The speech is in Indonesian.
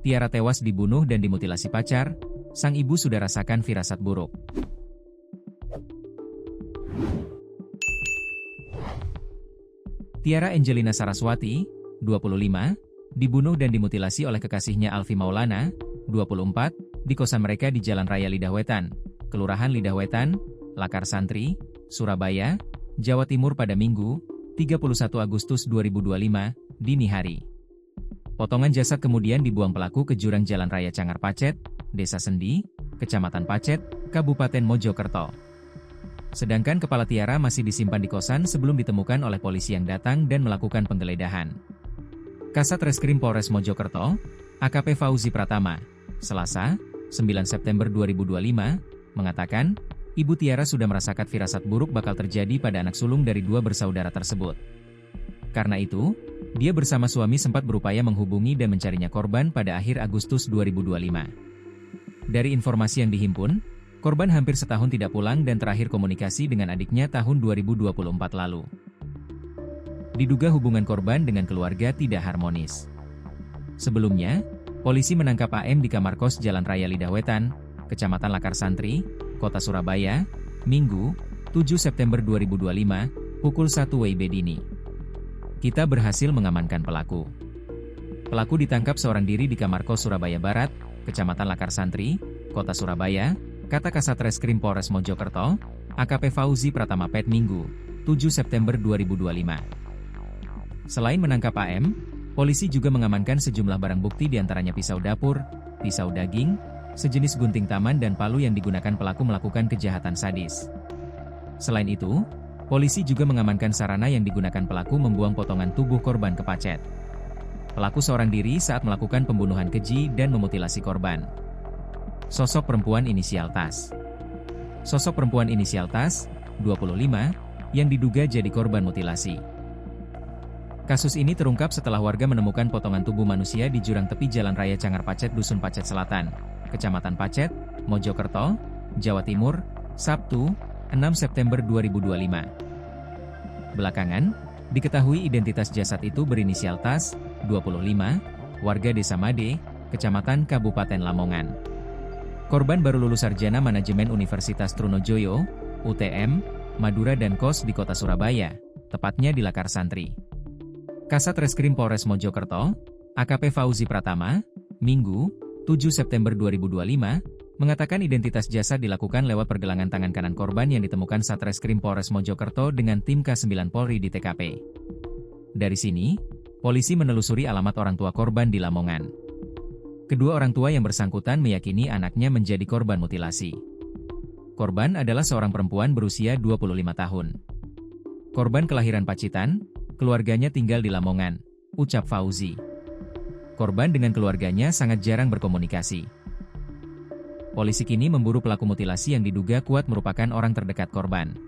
Tiara tewas dibunuh dan dimutilasi pacar, sang ibu sudah rasakan firasat buruk. Tiara Angelina Saraswati, 25, dibunuh dan dimutilasi oleh kekasihnya Alfi Maulana, 24, di kosan mereka di Jalan Raya Lidah Wetan, Kelurahan Lidah Wetan, Lakar Santri, Surabaya, Jawa Timur pada Minggu, 31 Agustus 2025, dini hari. Potongan jasad kemudian dibuang pelaku ke jurang Jalan Raya Cangar Pacet, Desa Sendi, Kecamatan Pacet, Kabupaten Mojokerto. Sedangkan kepala Tiara masih disimpan di kosan sebelum ditemukan oleh polisi yang datang dan melakukan penggeledahan. Kasat Reskrim Polres Mojokerto, AKP Fauzi Pratama, Selasa, 9 September 2025, mengatakan, Ibu Tiara sudah merasakan firasat buruk bakal terjadi pada anak sulung dari dua bersaudara tersebut. Karena itu, dia bersama suami sempat berupaya menghubungi dan mencarinya korban pada akhir Agustus 2025. Dari informasi yang dihimpun, korban hampir setahun tidak pulang dan terakhir komunikasi dengan adiknya tahun 2024 lalu. Diduga hubungan korban dengan keluarga tidak harmonis. Sebelumnya, polisi menangkap AM di kamar kos Jalan Raya Lidah Wetan, Kecamatan Lakar Santri, Kota Surabaya, Minggu, 7 September 2025, pukul 1 WIB dini. Kita berhasil mengamankan pelaku. Pelaku ditangkap seorang diri di kamar kos Surabaya Barat, Kecamatan Lakar Santri, Kota Surabaya, kata Kasat Reskrim Polres Mojokerto, AKP Fauzi Pratama Pet Minggu, 7 September 2025. Selain menangkap AM, polisi juga mengamankan sejumlah barang bukti diantaranya pisau dapur, pisau daging, sejenis gunting taman dan palu yang digunakan pelaku melakukan kejahatan sadis. Selain itu, polisi juga mengamankan sarana yang digunakan pelaku membuang potongan tubuh korban ke Pacet. Pelaku seorang diri saat melakukan pembunuhan keji dan memutilasi korban. Sosok perempuan inisial Tas. Sosok perempuan inisial Tas, 25, yang diduga jadi korban mutilasi. Kasus ini terungkap setelah warga menemukan potongan tubuh manusia di jurang tepi Jalan Raya Cangar Pacet Dusun Pacet Selatan, Kecamatan Pacet, Mojokerto, Jawa Timur, Sabtu, 6 September 2025. Belakangan, diketahui identitas jasad itu berinisial Tas, 25, warga Desa Made, Kecamatan Kabupaten Lamongan. Korban baru lulus sarjana manajemen Universitas Trunojoyo, UTM, Madura dan kos di kota Surabaya, tepatnya di Lakar Santri. Kasat Reskrim Polres Mojokerto, AKP Fauzi Pratama, Minggu, 7 September 2025, mengatakan identitas jasad dilakukan lewat pergelangan tangan kanan korban yang ditemukan Satreskrim Polres Mojokerto dengan tim K9 Polri di TKP. Dari sini, polisi menelusuri alamat orang tua korban di Lamongan. Kedua orang tua yang bersangkutan meyakini anaknya menjadi korban mutilasi. Korban adalah seorang perempuan berusia 25 tahun. Korban kelahiran Pacitan, keluarganya tinggal di Lamongan, ucap Fauzi. Korban dengan keluarganya sangat jarang berkomunikasi. Polisi kini memburu pelaku mutilasi yang diduga kuat merupakan orang terdekat korban.